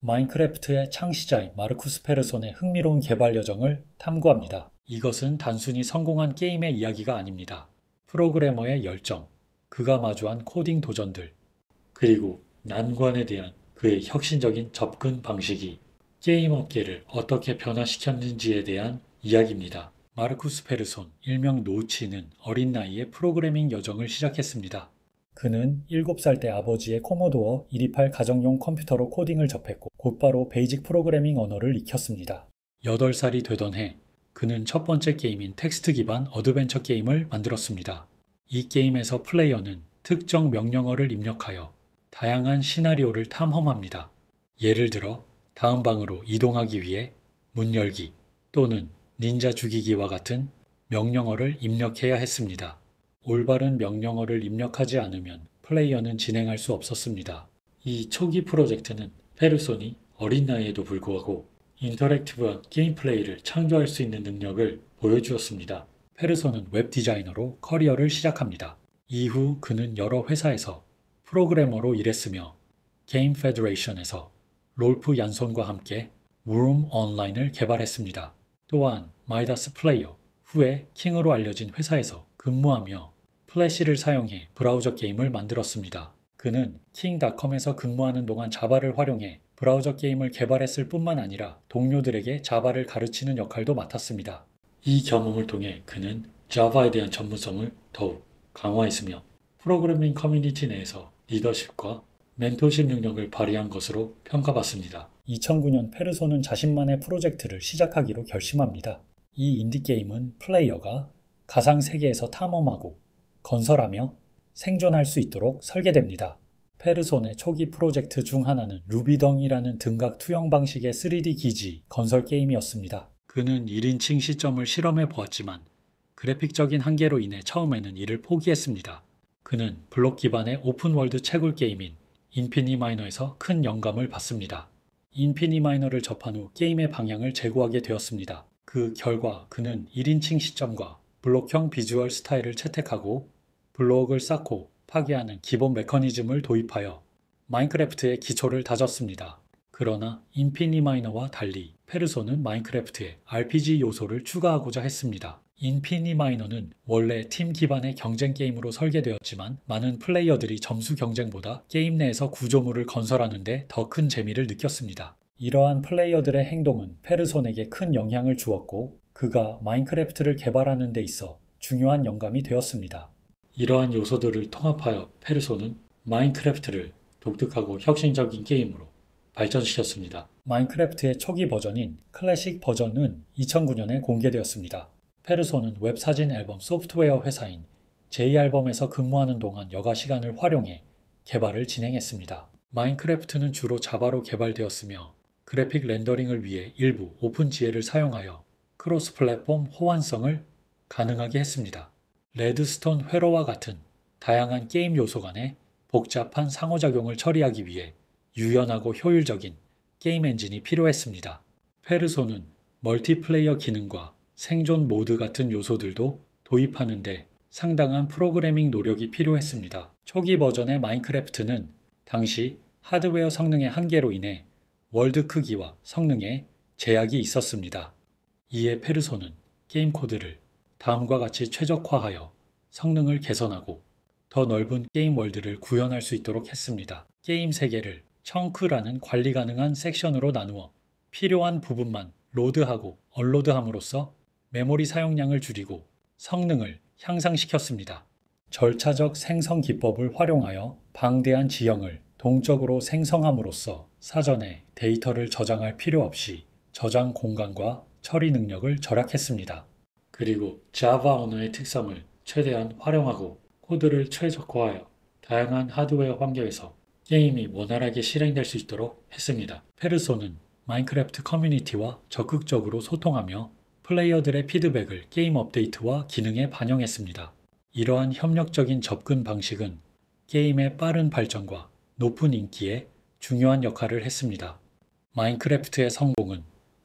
마인크래프트의 창시자인 마르쿠스 페르손의 흥미로운 개발 여정을 탐구합니다. 이것은 단순히 성공한 게임의 이야기가 아닙니다. 프로그래머의 열정, 그가 마주한 코딩 도전들, 그리고 난관에 대한 그의 혁신적인 접근 방식이 게임 업계를 어떻게 변화시켰는지에 대한 이야기입니다. 마르쿠스 페르손, 일명 노치는 어린 나이에 프로그래밍 여정을 시작했습니다. 그는 7살 때 아버지의 코모도어 228 가정용 컴퓨터로 코딩을 접했고 곧바로 베이직 프로그래밍 언어를 익혔습니다. 8살이 되던 해, 그는 첫 번째 게임인 텍스트 기반 어드벤처 게임을 만들었습니다. 이 게임에서 플레이어는 특정 명령어를 입력하여 다양한 시나리오를 탐험합니다. 예를 들어 다음 방으로 이동하기 위해 문 열기 또는 닌자 죽이기와 같은 명령어를 입력해야 했습니다. 올바른 명령어를 입력하지 않으면 플레이어는 진행할 수 없었습니다. 이 초기 프로젝트는 페르손이 어린 나이에도 불구하고 인터랙티브한 게임 플레이를 창조할 수 있는 능력을 보여주었습니다. 페르손은 웹 디자이너로 커리어를 시작합니다. 이후 그는 여러 회사에서 프로그래머로 일했으며 게임 페더레이션에서 롤프 얀손과 함께 룸 온라인을 개발했습니다. 또한 마이다스 플레이어, 후에 킹으로 알려진 회사에서 근무하며 플래시를 사용해 브라우저 게임을 만들었습니다. 그는 킹닷컴에서 근무하는 동안 자바를 활용해 브라우저 게임을 개발했을 뿐만 아니라 동료들에게 자바를 가르치는 역할도 맡았습니다. 이 경험을 통해 그는 자바에 대한 전문성을 더욱 강화했으며 프로그래밍 커뮤니티 내에서 리더십과 멘토십 능력을 발휘한 것으로 평가받습니다. 2009년 페르손은 자신만의 프로젝트를 시작하기로 결심합니다. 이 인디게임은 플레이어가 가상 세계에서 탐험하고 건설하며 생존할 수 있도록 설계됩니다. 페르손의 초기 프로젝트 중 하나는 루비덩이라는 등각 투영 방식의 3D 기지 건설 게임이었습니다. 그는 1인칭 시점을 실험해 보았지만 그래픽적인 한계로 인해 처음에는 이를 포기했습니다. 그는 블록 기반의 오픈월드 채굴 게임인 인피니마이너에서 큰 영감을 받습니다. 인피니마이너를 접한 후 게임의 방향을 제고하게 되었습니다. 그 결과 그는 1인칭 시점과 블록형 비주얼 스타일을 채택하고 블록을 쌓고 파괴하는 기본 메커니즘을 도입하여 마인크래프트의 기초를 다졌습니다. 그러나 인피니마이너와 달리 페르손은 마인크래프트에 RPG 요소를 추가하고자 했습니다. 인피니마이너는 원래 팀 기반의 경쟁 게임으로 설계되었지만 많은 플레이어들이 점수 경쟁보다 게임 내에서 구조물을 건설하는 데 더 큰 재미를 느꼈습니다. 이러한 플레이어들의 행동은 페르손에게 큰 영향을 주었고 그가 마인크래프트를 개발하는 데 있어 중요한 영감이 되었습니다. 이러한 요소들을 통합하여 페르손은 마인크래프트를 독특하고 혁신적인 게임으로 발전시켰습니다. 마인크래프트의 초기 버전인 클래식 버전은 2009년에 공개되었습니다. 페르손은 웹사진 앨범 소프트웨어 회사인 J앨범에서 근무하는 동안 여가 시간을 활용해 개발을 진행했습니다. 마인크래프트는 주로 자바로 개발되었으며 그래픽 렌더링을 위해 일부 오픈GL을 사용하여 크로스 플랫폼 호환성을 가능하게 했습니다. 레드스톤 회로와 같은 다양한 게임 요소 간의 복잡한 상호작용을 처리하기 위해 유연하고 효율적인 게임 엔진이 필요했습니다. 페르손은 멀티플레이어 기능과 생존 모드 같은 요소들도 도입하는데 상당한 프로그래밍 노력이 필요했습니다. 초기 버전의 마인크래프트는 당시 하드웨어 성능의 한계로 인해 월드 크기와 성능에 제약이 있었습니다. 이에 페르손은 게임 코드를 다음과 같이 최적화하여 성능을 개선하고 더 넓은 게임 월드를 구현할 수 있도록 했습니다. 게임 세계를 청크라는 관리 가능한 섹션으로 나누어 필요한 부분만 로드하고 언로드함으로써 메모리 사용량을 줄이고 성능을 향상시켰습니다. 절차적 생성 기법을 활용하여 방대한 지형을 동적으로 생성함으로써 사전에 데이터를 저장할 필요 없이 저장 공간과 처리 능력을 절약했습니다. 그리고 자바 언어의 특성을 최대한 활용하고 코드를 최적화하여 다양한 하드웨어 환경에서 게임이 원활하게 실행될 수 있도록 했습니다. 페르손은 마인크래프트 커뮤니티와 적극적으로 소통하며 플레이어들의 피드백을 게임 업데이트와 기능에 반영했습니다. 이러한 협력적인 접근 방식은 게임의 빠른 발전과 높은 인기에 중요한 역할을 했습니다. 마인크래프트의 성공은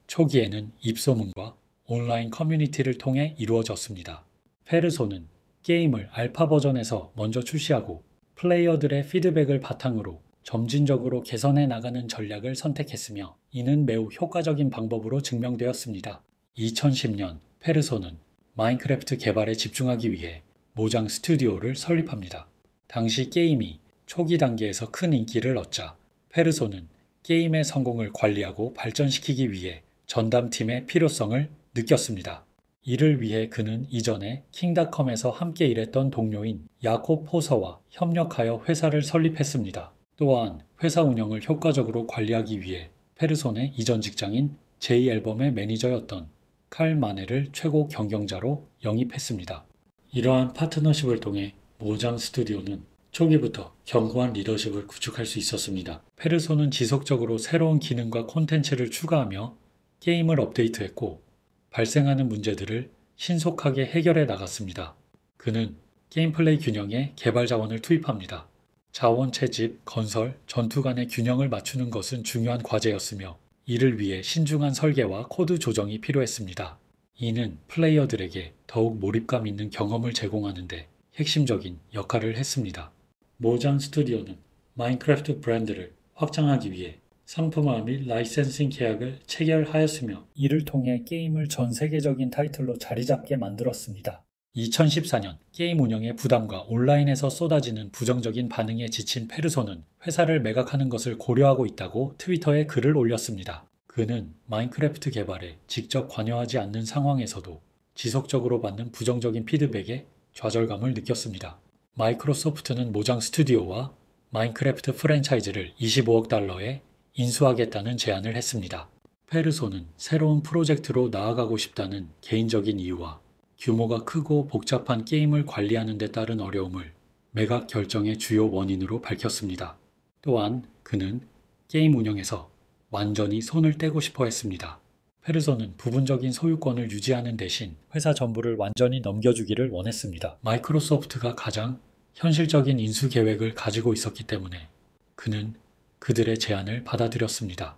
초기에는 입소문과 온라인 커뮤니티를 통해 이루어졌습니다. 페르손은 게임을 알파 버전에서 먼저 출시하고 플레이어들의 피드백을 바탕으로 점진적으로 개선해 나가는 전략을 선택했으며 이는 매우 효과적인 방법으로 증명되었습니다. 2010년 페르소는 마인크래프트 개발에 집중하기 위해 모장 스튜디오를 설립합니다. 당시 게임이 초기 단계에서 큰 인기를 얻자 페르소는 게임의 성공을 관리하고 발전시키기 위해 전담팀의 필요성을 느꼈습니다. 이를 위해 그는 이전에 킹닷컴에서 함께 일했던 동료인 야콥 포서와 협력하여 회사를 설립했습니다. 또한 회사 운영을 효과적으로 관리하기 위해 페르손의 이전 직장인 J-앨범의 매니저였던 칼 마네를 최고 경영자로 영입했습니다. 이러한 파트너십을 통해 모장 스튜디오는 초기부터 견고한 리더십을 구축할 수 있었습니다. 페르손은 지속적으로 새로운 기능과 콘텐츠를 추가하며 게임을 업데이트했고 발생하는 문제들을 신속하게 해결해 나갔습니다. 그는 게임 플레이 균형에 개발 자원을 투입합니다. 자원 채집, 건설, 전투 간의 균형을 맞추는 것은 중요한 과제였으며 이를 위해 신중한 설계와 코드 조정이 필요했습니다. 이는 플레이어들에게 더욱 몰입감 있는 경험을 제공하는 데 핵심적인 역할을 했습니다. 모장 스튜디오는 마인크래프트 브랜드를 확장하기 위해 상품화 및 라이센싱 계약을 체결하였으며 이를 통해 게임을 전 세계적인 타이틀로 자리잡게 만들었습니다. 2014년 게임 운영의 부담과 온라인에서 쏟아지는 부정적인 반응에 지친 페르소는 회사를 매각하는 것을 고려하고 있다고 트위터에 글을 올렸습니다. 그는 마인크래프트 개발에 직접 관여하지 않는 상황에서도 지속적으로 받는 부정적인 피드백에 좌절감을 느꼈습니다. 마이크로소프트는 모장 스튜디오와 마인크래프트 프랜차이즈를 25억 달러에 인수하겠다는 제안을 했습니다. 페르소는 새로운 프로젝트로 나아가고 싶다는 개인적인 이유와 규모가 크고 복잡한 게임을 관리하는 데 따른 어려움을 매각 결정의 주요 원인으로 밝혔습니다. 또한 그는 게임 운영에서 완전히 손을 떼고 싶어 했습니다. 페르소는 부분적인 소유권을 유지하는 대신 회사 전부를 완전히 넘겨주기를 원했습니다. 마이크로소프트가 가장 현실적인 인수 계획을 가지고 있었기 때문에 그는 그들의 제안을 받아들였습니다.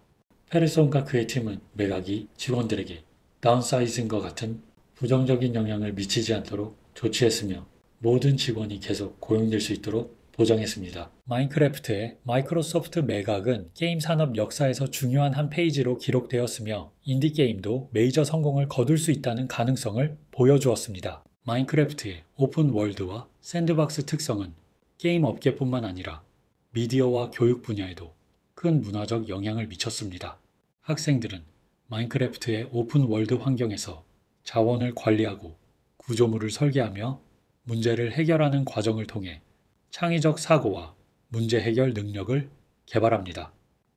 페르손과 그의 팀은 매각이 직원들에게 다운사이징과 같은 부정적인 영향을 미치지 않도록 조치했으며 모든 직원이 계속 고용될 수 있도록 보장했습니다. 마인크래프트의 마이크로소프트 매각은 게임 산업 역사에서 중요한 한 페이지로 기록되었으며 인디게임도 메이저 성공을 거둘 수 있다는 가능성을 보여주었습니다. 마인크래프트의 오픈 월드와 샌드박스 특성은 게임 업계뿐만 아니라 미디어와 교육 분야에도 큰 문화적 영향을 미쳤습니다. 학생들은 마인크래프트의 오픈 월드 환경에서 자원을 관리하고 구조물을 설계하며 문제를 해결하는 과정을 통해 창의적 사고와 문제 해결 능력을 개발합니다.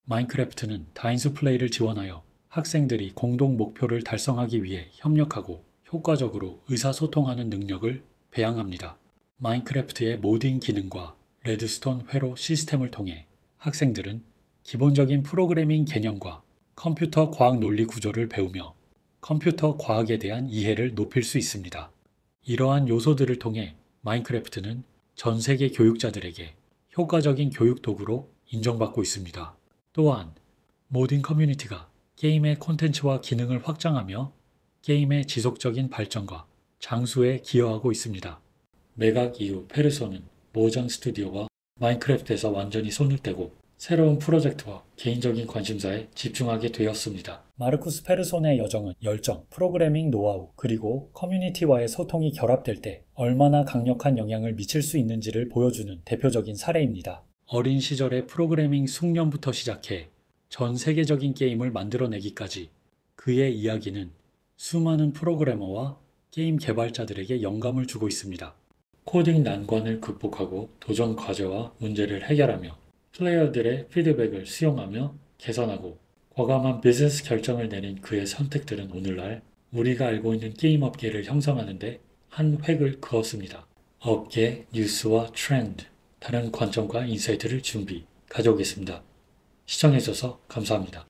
마인크래프트는 다인수 플레이를 지원하여 학생들이 공동 목표를 달성하기 위해 협력하고 효과적으로 의사소통하는 능력을 배양합니다. 마인크래프트의 모딩 기능과 레드스톤 회로 시스템을 통해 학생들은 기본적인 프로그래밍 개념과 컴퓨터 과학 논리 구조를 배우며 컴퓨터 과학에 대한 이해를 높일 수 있습니다. 이러한 요소들을 통해 마인크래프트는 전 세계 교육자들에게 효과적인 교육 도구로 인정받고 있습니다. 또한 모든 커뮤니티가 게임의 콘텐츠와 기능을 확장하며 게임의 지속적인 발전과 장수에 기여하고 있습니다. 매각 이후 페르소는 모장 스튜디오와 마인크래프트에서 완전히 손을 떼고 새로운 프로젝트와 개인적인 관심사에 집중하게 되었습니다. 마르쿠스 페르손의 여정은 열정, 프로그래밍 노하우, 그리고 커뮤니티와의 소통이 결합될 때 얼마나 강력한 영향을 미칠 수 있는지를 보여주는 대표적인 사례입니다. 어린 시절의 프로그래밍 숙련부터 시작해 전 세계적인 게임을 만들어내기까지 그의 이야기는 수많은 프로그래머와 게임 개발자들에게 영감을 주고 있습니다. 코딩 난관을 극복하고 도전 과제와 문제를 해결하며 플레이어들의 피드백을 수용하며 개선하고 과감한 비즈니스 결정을 내린 그의 선택들은 오늘날 우리가 알고 있는 게임 업계를 형성하는 데 한 획을 그었습니다. 업계, 뉴스와 트렌드, 다른 관점과 인사이트를 가져오겠습니다. 시청해주셔서 감사합니다.